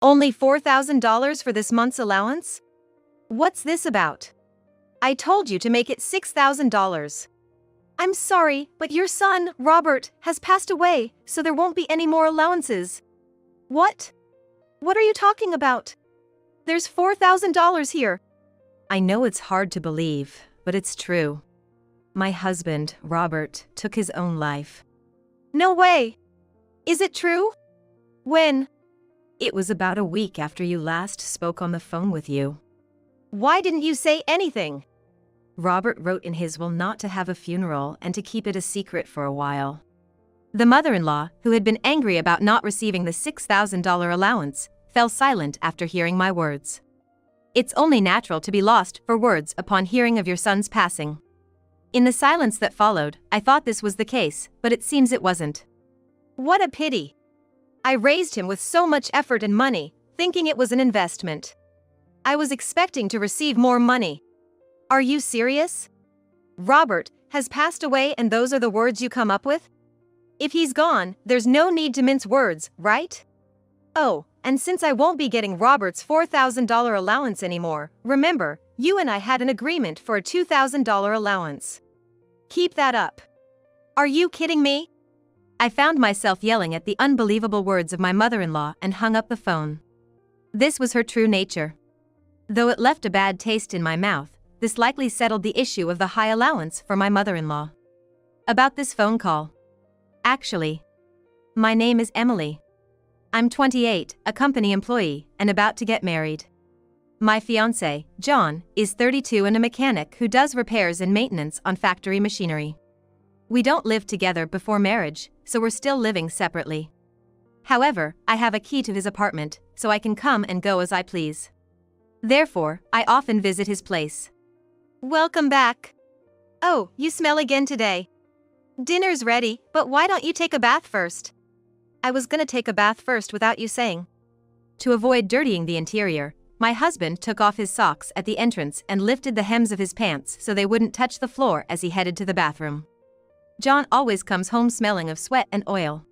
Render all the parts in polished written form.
Only $4,000 for this month's allowance? What's this about? I told you to make it $6,000. I'm sorry, but your son, Robert, has passed away, so there won't be any more allowances. What? What are you talking about? There's $4,000 here. I know it's hard to believe, but it's true. My husband, Robert, took his own life. No way. Is it true? When? It was about a week after you last spoke on the phone with you. Why didn't you say anything? Robert wrote in his will not to have a funeral and to keep it a secret for a while. The mother-in-law, who had been angry about not receiving the $6,000 allowance, fell silent after hearing my words. It's only natural to be lost for words upon hearing of your son's passing. In the silence that followed, I thought this was the case, but it seems it wasn't. What a pity. I raised him with so much effort and money, thinking it was an investment. I was expecting to receive more money. Are you serious? Robert has passed away and those are the words you come up with? If he's gone, there's no need to mince words, right? Oh, and since I won't be getting Robert's $4,000 allowance anymore, remember, you and I had an agreement for a $2,000 allowance. Keep that up. Are you kidding me? I found myself yelling at the unbelievable words of my mother-in-law and hung up the phone. This was her true nature. Though it left a bad taste in my mouth, this likely settled the issue of the high allowance for my mother-in-law. About this phone call. Actually, my name is Emily. I'm 28, a company employee, and about to get married. My fiancé, John, is 32 and a mechanic who does repairs and maintenance on factory machinery. We don't live together before marriage, so we're still living separately. However, I have a key to his apartment, so I can come and go as I please. Therefore, I often visit his place. Welcome back. Oh, you smell again today. Dinner's ready, but why don't you take a bath first? I was gonna take a bath first without you saying. To avoid dirtying the interior, my husband took off his socks at the entrance and lifted the hems of his pants so they wouldn't touch the floor as he headed to the bathroom. John always comes home smelling of sweat and oil.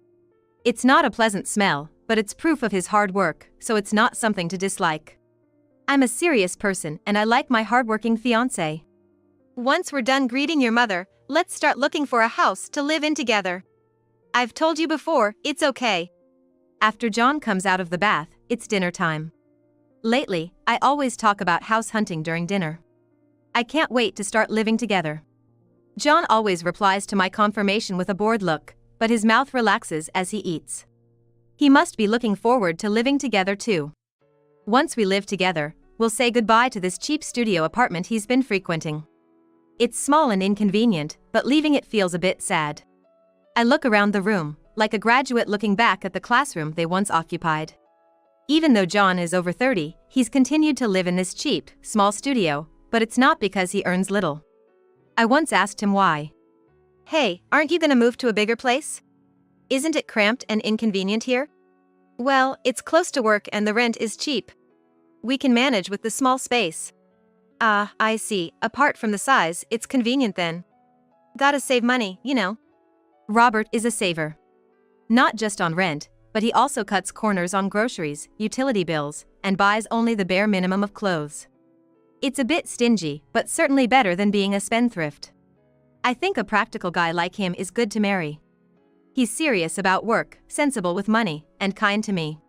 It's not a pleasant smell, but it's proof of his hard work, so it's not something to dislike. I'm a serious person and I like my hardworking fiancé. Once we're done greeting your mother, let's start looking for a house to live in together. I've told you before, it's okay. After John comes out of the bath, it's dinner time. Lately, I always talk about house hunting during dinner. I can't wait to start living together. John always replies to my confirmation with a bored look, but his mouth relaxes as he eats. He must be looking forward to living together too. Once we live together, we'll say goodbye to this cheap studio apartment he's been frequenting. It's small and inconvenient, but leaving it feels a bit sad. I look around the room, like a graduate looking back at the classroom they once occupied. Even though John is over 30, he's continued to live in this cheap, small studio, but it's not because he earns little. I once asked him why. Hey, aren't you gonna move to a bigger place? Isn't it cramped and inconvenient here? Well, it's close to work and the rent is cheap. We can manage with the small space. Ah, I see, apart from the size, it's convenient then. Gotta save money, you know. Robert is a saver. Not just on rent, but he also cuts corners on groceries, utility bills, and buys only the bare minimum of clothes. It's a bit stingy, but certainly better than being a spendthrift. I think a practical guy like him is good to marry. He's serious about work, sensible with money, and kind to me.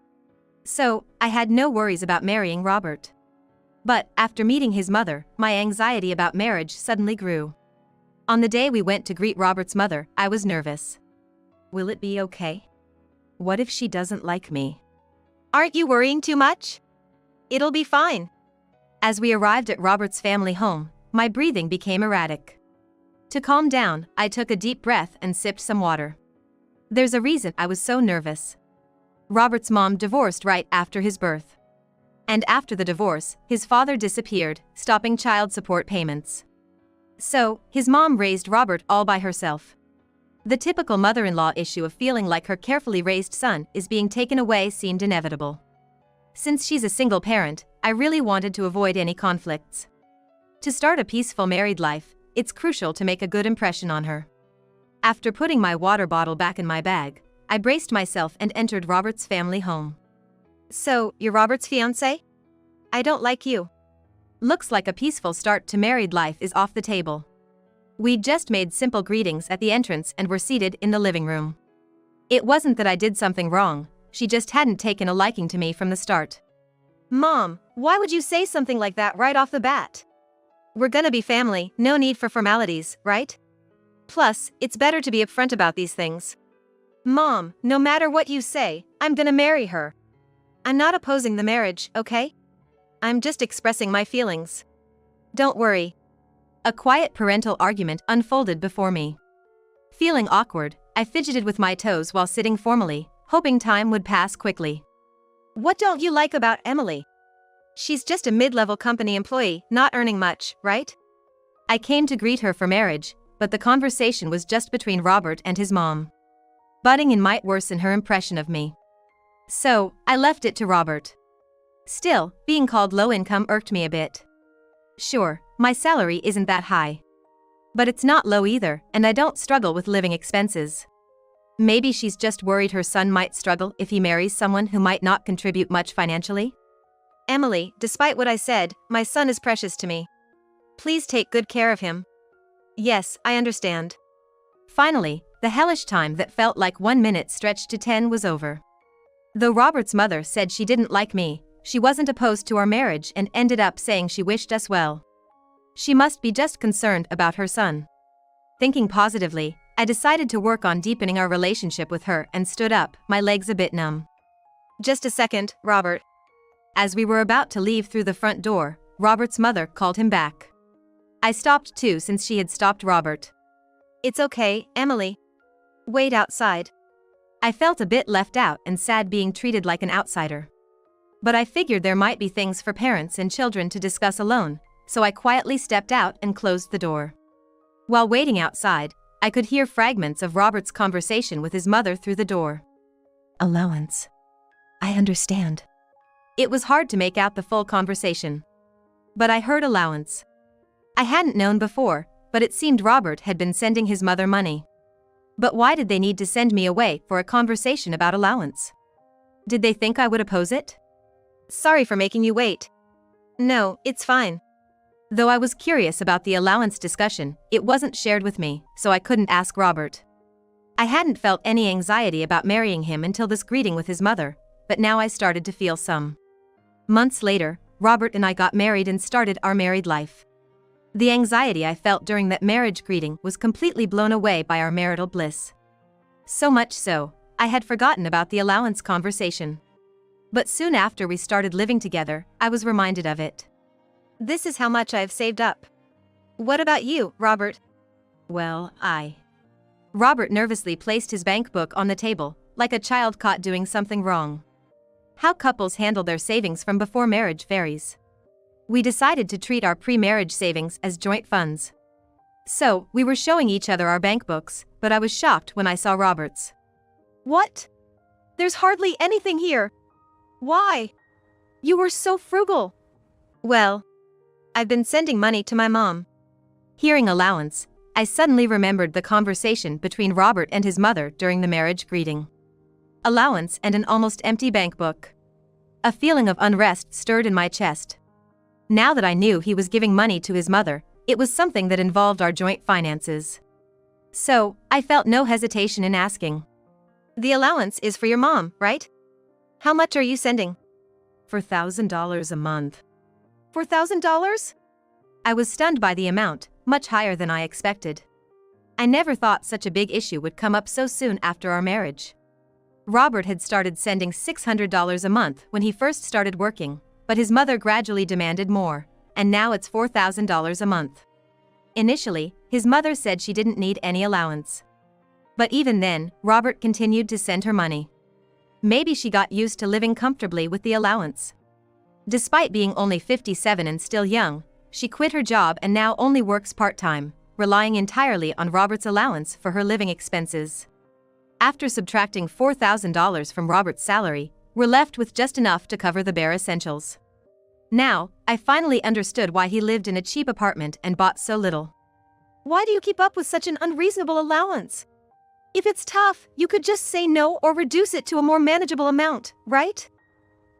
So, I had no worries about marrying Robert. But, after meeting his mother, my anxiety about marriage suddenly grew. On the day we went to greet Robert's mother, I was nervous. Will it be okay? What if she doesn't like me? Aren't you worrying too much? It'll be fine. As we arrived at Robert's family home, my breathing became erratic. To calm down, I took a deep breath and sipped some water. There's a reason I was so nervous. Robert's mom divorced right after his birth. And after the divorce, his father disappeared, stopping child support payments. So, his mom raised Robert all by herself. The typical mother-in-law issue of feeling like her carefully raised son is being taken away seemed inevitable. Since she's a single parent, I really wanted to avoid any conflicts. To start a peaceful married life, it's crucial to make a good impression on her. After putting my water bottle back in my bag, I braced myself and entered Robert's family home. So, you're Robert's fiancé? I don't like you. Looks like a peaceful start to married life is off the table. We'd just made simple greetings at the entrance and were seated in the living room. It wasn't that I did something wrong, she just hadn't taken a liking to me from the start. Mom, why would you say something like that right off the bat? We're gonna be family, no need for formalities, right? Plus, it's better to be upfront about these things. Mom, no matter what you say, I'm gonna marry her. I'm not opposing the marriage, okay? I'm just expressing my feelings. Don't worry. A quiet parental argument unfolded before me. Feeling awkward, I fidgeted with my toes while sitting formally, hoping time would pass quickly. What don't you like about Emily? She's just a mid-level company employee, not earning much, right? I came to greet her for marriage, but the conversation was just between Robert and his mom. Butting in might worsen her impression of me. So, I left it to Robert. Still, being called low income irked me a bit. Sure, my salary isn't that high. But it's not low either, and I don't struggle with living expenses. Maybe she's just worried her son might struggle if he marries someone who might not contribute much financially? Emily, despite what I said, my son is precious to me. Please take good care of him. Yes, I understand. Finally, the hellish time that felt like 1 minute stretched to 10 was over. Though Robert's mother said she didn't like me, she wasn't opposed to our marriage and ended up saying she wished us well. She must be just concerned about her son. Thinking positively, I decided to work on deepening our relationship with her and stood up, my legs a bit numb. Just a second, Robert. As we were about to leave through the front door, Robert's mother called him back. I stopped too since she had stopped Robert. It's okay, Emily. Wait outside. I felt a bit left out and sad being treated like an outsider. But I figured there might be things for parents and children to discuss alone, so I quietly stepped out and closed the door. While waiting outside, I could hear fragments of Robert's conversation with his mother through the door. Allowance. I understand. It was hard to make out the full conversation. But I heard allowance. I hadn't known before, but it seemed Robert had been sending his mother money. But why did they need to send me away for a conversation about allowance? Did they think I would oppose it? Sorry for making you wait. No, it's fine. Though I was curious about the allowance discussion, it wasn't shared with me, so I couldn't ask Robert. I hadn't felt any anxiety about marrying him until this greeting with his mother, but now I started to feel some. Months later, Robert and I got married and started our married life. The anxiety I felt during that marriage greeting was completely blown away by our marital bliss. So much so, I had forgotten about the allowance conversation. But soon after we started living together, I was reminded of it. This is how much I've saved up. What about you, Robert? Well, Robert nervously placed his bank book on the table, like a child caught doing something wrong. How couples handle their savings from before marriage varies. We decided to treat our pre-marriage savings as joint funds. So, we were showing each other our bank books, but I was shocked when I saw Robert's. What? There's hardly anything here. Why? You were so frugal. Well, I've been sending money to my mom. Hearing allowance, I suddenly remembered the conversation between Robert and his mother during the marriage greeting. Allowance and an almost empty bank book. A feeling of unrest stirred in my chest. Now that I knew he was giving money to his mother, it was something that involved our joint finances. So, I felt no hesitation in asking. The allowance is for your mom, right? How much are you sending? $4,000 a month. $4,000? I was stunned by the amount, much higher than I expected. I never thought such a big issue would come up so soon after our marriage. Robert had started sending $600 a month when he first started working, but his mother gradually demanded more, and now it's $4,000 a month. Initially, his mother said she didn't need any allowance. But even then, Robert continued to send her money. Maybe she got used to living comfortably with the allowance. Despite being only 57 and still young, she quit her job and now only works part-time, relying entirely on Robert's allowance for her living expenses. After subtracting $4,000 from Robert's salary, we're left with just enough to cover the bare essentials. Now, I finally understood why he lived in a cheap apartment and bought so little. Why do you keep up with such an unreasonable allowance? If it's tough, you could just say no or reduce it to a more manageable amount, right?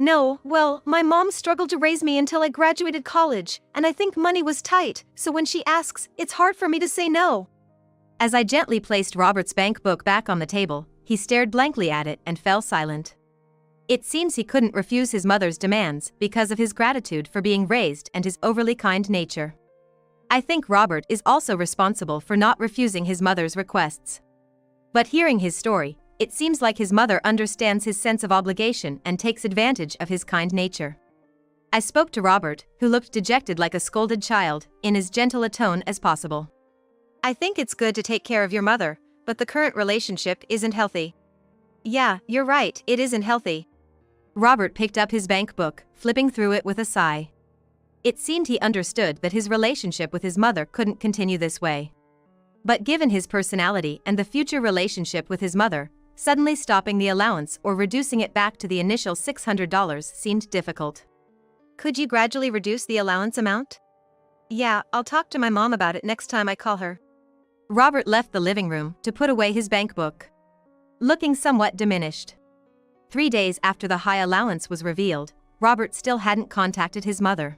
No, well, my mom struggled to raise me until I graduated college, and I think money was tight, so when she asks, it's hard for me to say no. As I gently placed Robert's bank book back on the table, he stared blankly at it and fell silent. It seems he couldn't refuse his mother's demands because of his gratitude for being raised and his overly kind nature. I think Robert is also responsible for not refusing his mother's requests. But hearing his story, it seems like his mother understands his sense of obligation and takes advantage of his kind nature. I spoke to Robert, who looked dejected like a scolded child, in as gentle a tone as possible. I think it's good to take care of your mother, but the current relationship isn't healthy. Yeah, you're right, it isn't healthy. Robert picked up his bank book, flipping through it with a sigh. It seemed he understood that his relationship with his mother couldn't continue this way. But given his personality and the future relationship with his mother, suddenly stopping the allowance or reducing it back to the initial $600 seemed difficult. Could you gradually reduce the allowance amount? Yeah, I'll talk to my mom about it next time I call her. Robert left the living room to put away his bank book, looking somewhat diminished. 3 days after the high allowance was revealed, Robert still hadn't contacted his mother.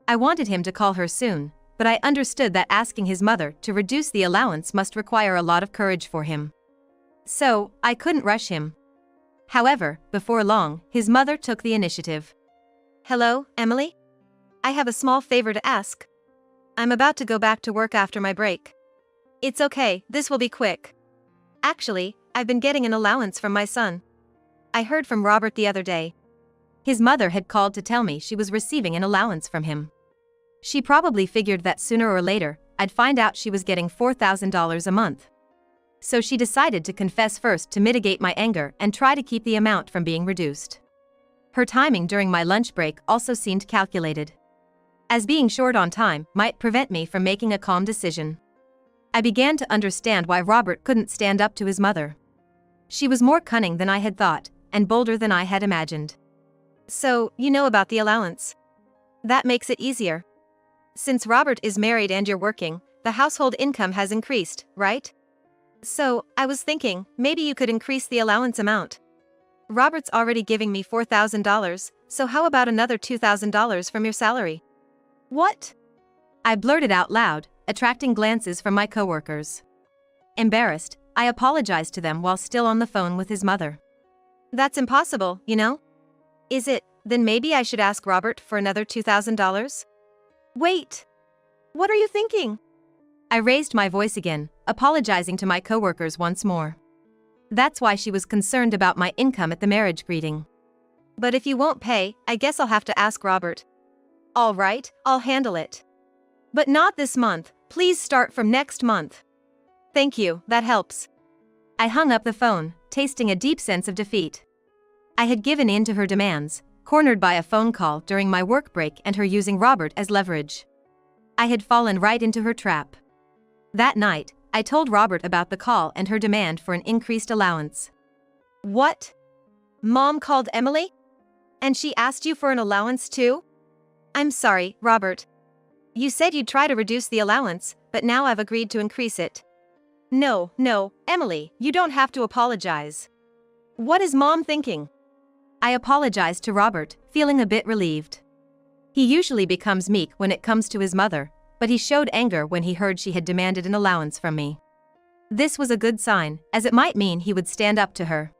I wanted him to call her soon, but I understood that asking his mother to reduce the allowance must require a lot of courage for him. So, I couldn't rush him. However, before long, his mother took the initiative. Hello, Emily? I have a small favor to ask. I'm about to go back to work after my break. It's okay, this will be quick. Actually, I've been getting an allowance from my son. I heard from Robert the other day. His mother had called to tell me she was receiving an allowance from him. She probably figured that sooner or later, I'd find out she was getting $4,000 a month. So she decided to confess first to mitigate my anger and try to keep the amount from being reduced. Her timing during my lunch break also seemed calculated, as being short on time might prevent me from making a calm decision. I began to understand why Robert couldn't stand up to his mother. She was more cunning than I had thought, and bolder than I had imagined. So, you know about the allowance. That makes it easier. Since Robert is married and you're working, the household income has increased, right? So, I was thinking, maybe you could increase the allowance amount. Robert's already giving me $4,000, so how about another $2,000 from your salary? What? I blurted out loud, attracting glances from my coworkers. Embarrassed, I apologized to them while still on the phone with his mother. That's impossible, you know? Is it? Then maybe I should ask Robert for another $2,000? Wait! What are you thinking? I raised my voice again, apologizing to my coworkers once more. That's why she was concerned about my income at the marriage greeting. But if you won't pay, I guess I'll have to ask Robert. All right, I'll handle it. But not this month, please start from next month. Thank you, that helps. I hung up the phone, tasting a deep sense of defeat. I had given in to her demands, cornered by a phone call during my work break and her using Robert as leverage. I had fallen right into her trap. That night, I told Robert about the call and her demand for an increased allowance. What? Mom called Emily? And she asked you for an allowance too? I'm sorry, Robert. You said you'd try to reduce the allowance, but now I've agreed to increase it. No, Emily, you don't have to apologize. What is Mom thinking? I apologized to Robert, feeling a bit relieved. He usually becomes meek when it comes to his mother, but he showed anger when he heard she had demanded an allowance from me. This was a good sign, as it might mean he would stand up to her.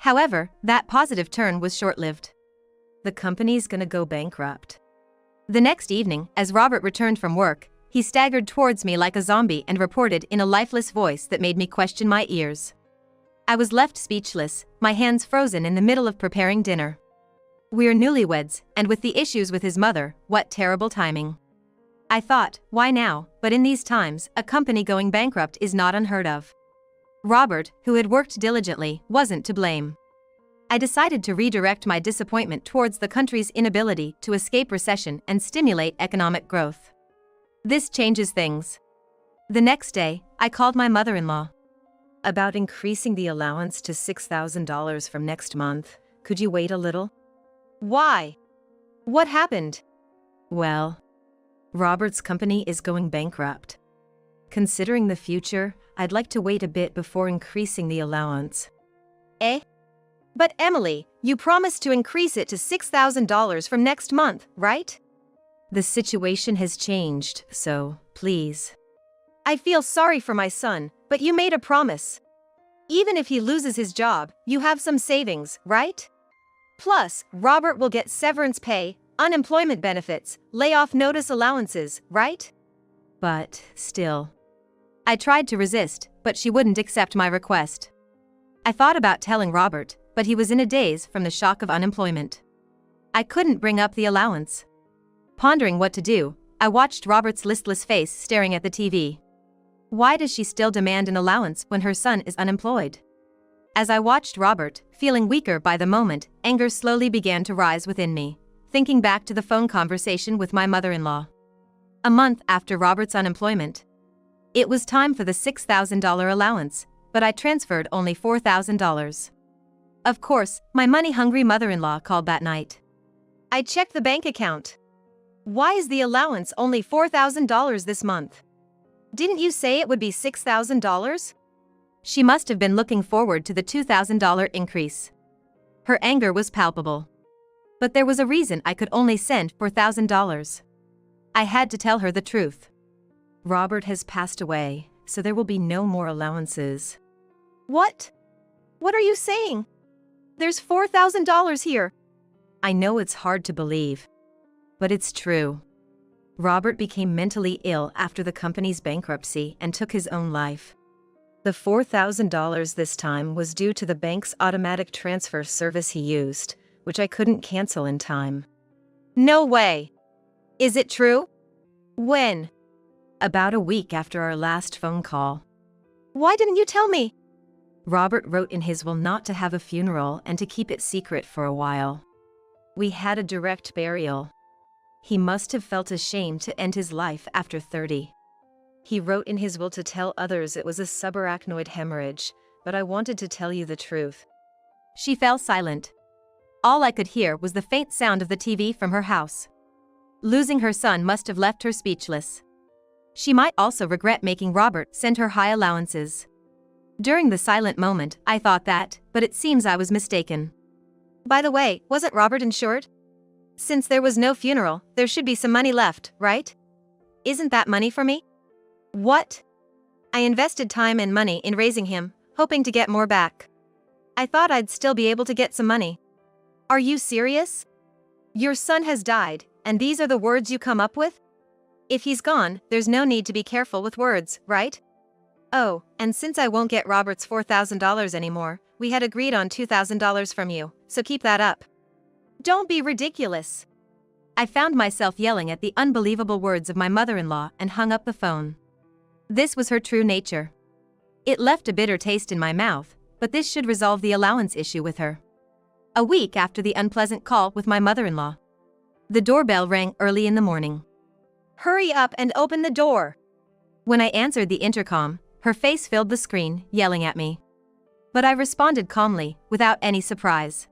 However, that positive turn was short-lived. The company's gonna go bankrupt. The next evening, as Robert returned from work, he staggered towards me like a zombie and reported in a lifeless voice that made me question my ears. I was left speechless, my hands frozen in the middle of preparing dinner. We're newlyweds, and with the issues with his mother, what terrible timing. I thought, why now? But in these times, a company going bankrupt is not unheard of. Robert, who had worked diligently, wasn't to blame. I decided to redirect my disappointment towards the country's inability to escape recession and stimulate economic growth. This changes things. The next day, I called my mother-in-law. About increasing the allowance to $6,000 from next month, could you wait a little? Why? What happened? Well, Robert's company is going bankrupt. Considering the future, I'd like to wait a bit before increasing the allowance. Eh? But Emily, you promised to increase it to $6,000 from next month, right? The situation has changed, so please. I feel sorry for my son, but you made a promise. Even if he loses his job, you have some savings, right? Plus, Robert will get severance pay, unemployment benefits, layoff notice allowances, right? But still. I tried to resist, but she wouldn't accept my request. I thought about telling Robert, but he was in a daze from the shock of unemployment. I couldn't bring up the allowance. Pondering what to do, I watched Robert's listless face staring at the TV. Why does she still demand an allowance when her son is unemployed? As I watched Robert, feeling weaker by the moment, anger slowly began to rise within me, thinking back to the phone conversation with my mother-in-law. A month after Robert's unemployment. It was time for the $6,000 allowance, but I transferred only $4,000. Of course, my money-hungry mother-in-law called that night. I checked the bank account. Why is the allowance only $4,000 this month? Didn't you say it would be $6,000? She must have been looking forward to the $2,000 increase. Her anger was palpable. But there was a reason I could only send $4,000. I had to tell her the truth. Robert has passed away, so there will be no more allowances. What? What are you saying? There's $4,000 here. I know it's hard to believe. But it's true. Robert became mentally ill after the company's bankruptcy and took his own life. The $4,000 this time was due to the bank's automatic transfer service he used, which I couldn't cancel in time. No way. Is it true? When? About a week after our last phone call. Why didn't you tell me? Robert wrote in his will not to have a funeral and to keep it secret for a while. We had a direct burial. He must have felt ashamed to end his life after 30. He wrote in his will to tell others it was a subarachnoid hemorrhage, but I wanted to tell you the truth. She fell silent. All I could hear was the faint sound of the TV from her house. Losing her son must have left her speechless. She might also regret making Robert send her high allowances. During the silent moment, I thought that, but it seems I was mistaken. By the way, wasn't Robert insured? Since there was no funeral, there should be some money left, right? Isn't that money for me? What? I invested time and money in raising him, hoping to get more back. I thought I'd still be able to get some money. Are you serious? Your son has died, and these are the words you come up with? If he's gone, there's no need to be careful with words, right? Oh, and since I won't get Robert's $4,000 anymore, we had agreed on $2,000 from you, so keep that up. Don't be ridiculous. I found myself yelling at the unbelievable words of my mother-in-law and hung up the phone. This was her true nature. It left a bitter taste in my mouth, but this should resolve the allowance issue with her. A week after the unpleasant call with my mother-in-law. The doorbell rang early in the morning. Hurry up and open the door. When I answered the intercom, her face filled the screen, yelling at me. But I responded calmly, without any surprise.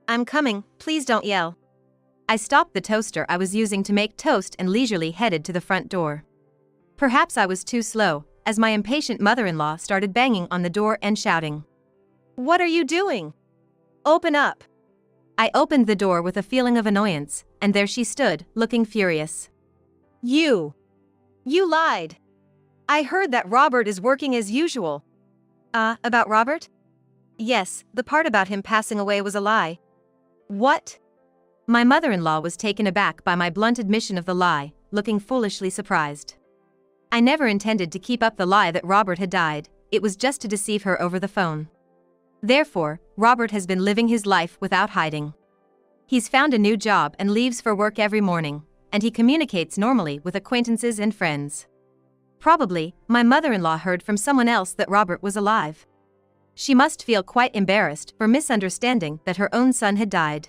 I'm coming, please don't yell. I stopped the toaster I was using to make toast and leisurely headed to the front door. Perhaps I was too slow, as my impatient mother-in-law started banging on the door and shouting. What are you doing? Open up. I opened the door with a feeling of annoyance, and there she stood, looking furious. You lied. I heard that Robert is working as usual. About Robert? Yes, the part about him passing away was a lie. What? My mother-in-law was taken aback by my blunt admission of the lie, looking foolishly surprised. I never intended to keep up the lie that Robert had died, it was just to deceive her over the phone. Therefore, Robert has been living his life without hiding. He's found a new job and leaves for work every morning, and he communicates normally with acquaintances and friends. Probably, my mother-in-law heard from someone else that Robert was alive. She must feel quite embarrassed for misunderstanding that her own son had died.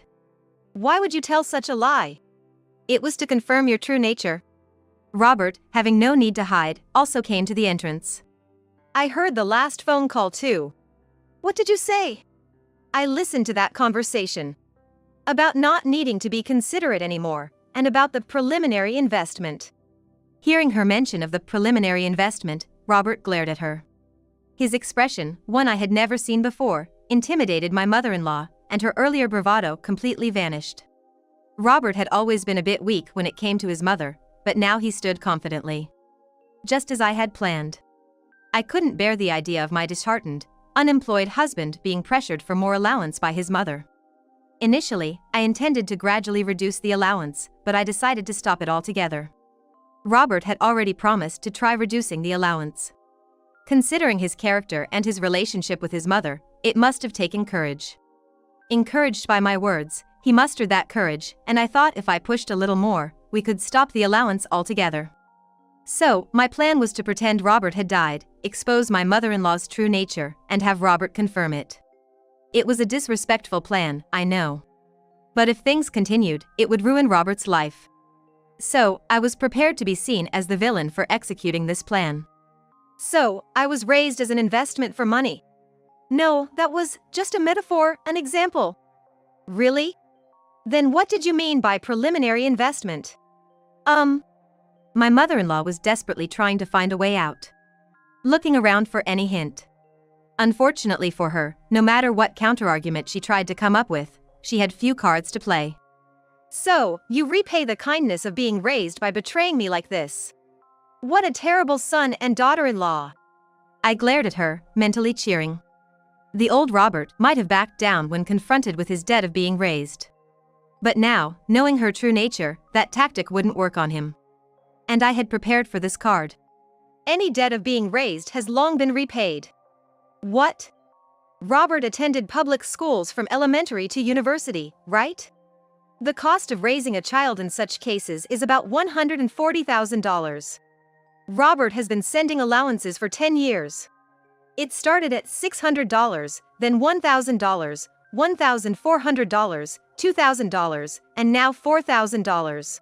Why would you tell such a lie? It was to confirm your true nature. Robert, having no need to hide, also came to the entrance. I heard the last phone call too. What did you say? I listened to that conversation. About not needing to be considerate anymore, and about the preliminary investment. Hearing her mention of the preliminary investment, Robert glared at her. His expression, one I had never seen before, intimidated my mother-in-law, and her earlier bravado completely vanished. Robert had always been a bit weak when it came to his mother, but now he stood confidently. Just as I had planned. I couldn't bear the idea of my disheartened, unemployed husband being pressured for more allowance by his mother. Initially, I intended to gradually reduce the allowance, but I decided to stop it altogether. Robert had already promised to try reducing the allowance. Considering his character and his relationship with his mother, it must have taken courage. Encouraged by my words, he mustered that courage, and I thought if I pushed a little more, we could stop the allowance altogether. So, my plan was to pretend Robert had died, expose my mother-in-law's true nature, and have Robert confirm it. It was a disrespectful plan, I know. But if things continued, it would ruin Robert's life. So, I was prepared to be seen as the villain for executing this plan. So, I was raised as an investment for money. No, that was just a metaphor, an example. Really? Then what did you mean by preliminary investment? My mother-in-law was desperately trying to find a way out. Looking around for any hint. Unfortunately for her, no matter what counterargument she tried to come up with, she had few cards to play. So, you repay the kindness of being raised by betraying me like this. What a terrible son and daughter-in-law. I glared at her, mentally cheering. The old Robert might have backed down when confronted with his debt of being raised. But now, knowing her true nature, that tactic wouldn't work on him. And I had prepared for this card. Any debt of being raised has long been repaid. What? Robert attended public schools from elementary to university, right? The cost of raising a child in such cases is about $140,000. Robert has been sending allowances for 10 years. It started at $600, then $1,000, $1,400, $2,000, and now $4,000.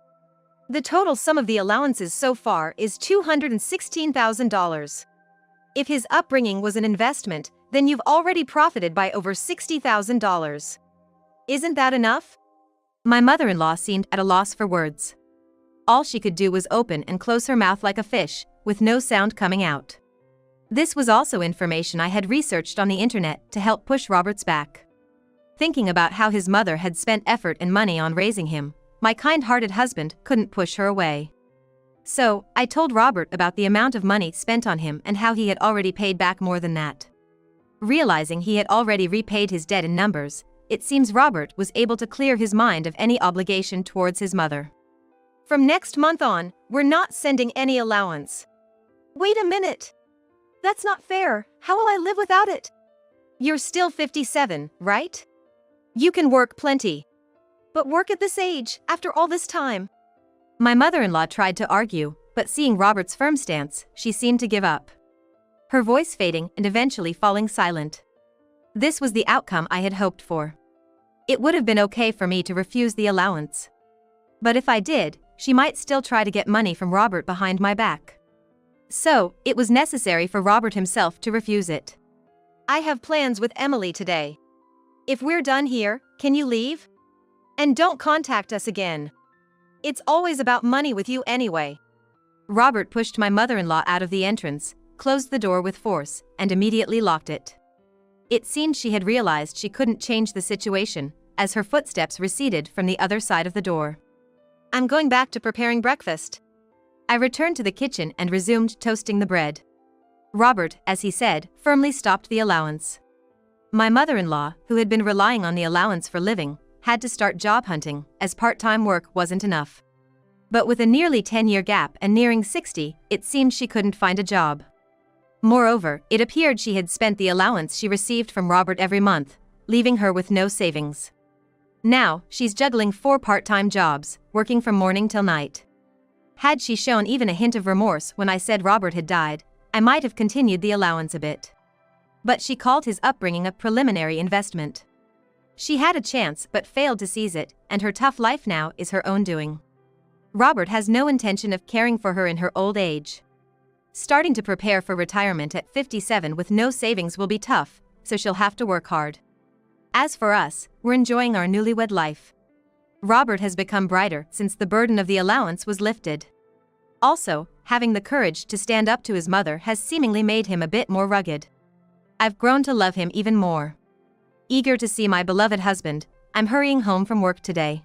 The total sum of the allowances so far is $216,000. If his upbringing was an investment, then you've already profited by over $60,000. Isn't that enough? My mother-in-law seemed at a loss for words. All she could do was open and close her mouth like a fish, with no sound coming out. This was also information I had researched on the internet to help push Robert's back. Thinking about how his mother had spent effort and money on raising him, my kind-hearted husband couldn't push her away. So, I told Robert about the amount of money spent on him and how he had already paid back more than that. Realizing he had already repaid his debt in numbers, it seems Robert was able to clear his mind of any obligation towards his mother. From next month on, we're not sending any allowance. Wait a minute. That's not fair. How will I live without it? You're still 57, right? You can work plenty. But work at this age, after all this time. My mother-in-law tried to argue, but seeing Robert's firm stance, she seemed to give up. Her voice fading and eventually falling silent. This was the outcome I had hoped for. It would have been okay for me to refuse the allowance. But if I did, she might still try to get money from Robert behind my back. So, it was necessary for Robert himself to refuse it. I have plans with Emily today. If we're done here, can you leave? And don't contact us again. It's always about money with you anyway. Robert pushed my mother-in-law out of the entrance, closed the door with force, and immediately locked it. It seemed she had realized she couldn't change the situation, as her footsteps receded from the other side of the door. I'm going back to preparing breakfast. I returned to the kitchen and resumed toasting the bread. Robert, as he said, firmly stopped the allowance. My mother-in-law, who had been relying on the allowance for living, had to start job hunting, as part-time work wasn't enough. But with a nearly 10-year gap and nearing 60, it seemed she couldn't find a job. Moreover, it appeared she had spent the allowance she received from Robert every month, leaving her with no savings. Now, she's juggling 4 part-time jobs, working from morning till night. Had she shown even a hint of remorse when I said Robert had died, I might have continued the allowance a bit. But she called his upbringing a preliminary investment. She had a chance but failed to seize it, and her tough life now is her own doing. Robert has no intention of caring for her in her old age. Starting to prepare for retirement at 57 with no savings will be tough, so she'll have to work hard. As for us, we're enjoying our newlywed life. Robert has become brighter since the burden of the allowance was lifted. Also, having the courage to stand up to his mother has seemingly made him a bit more rugged. I've grown to love him even more. Eager to see my beloved husband, I'm hurrying home from work today.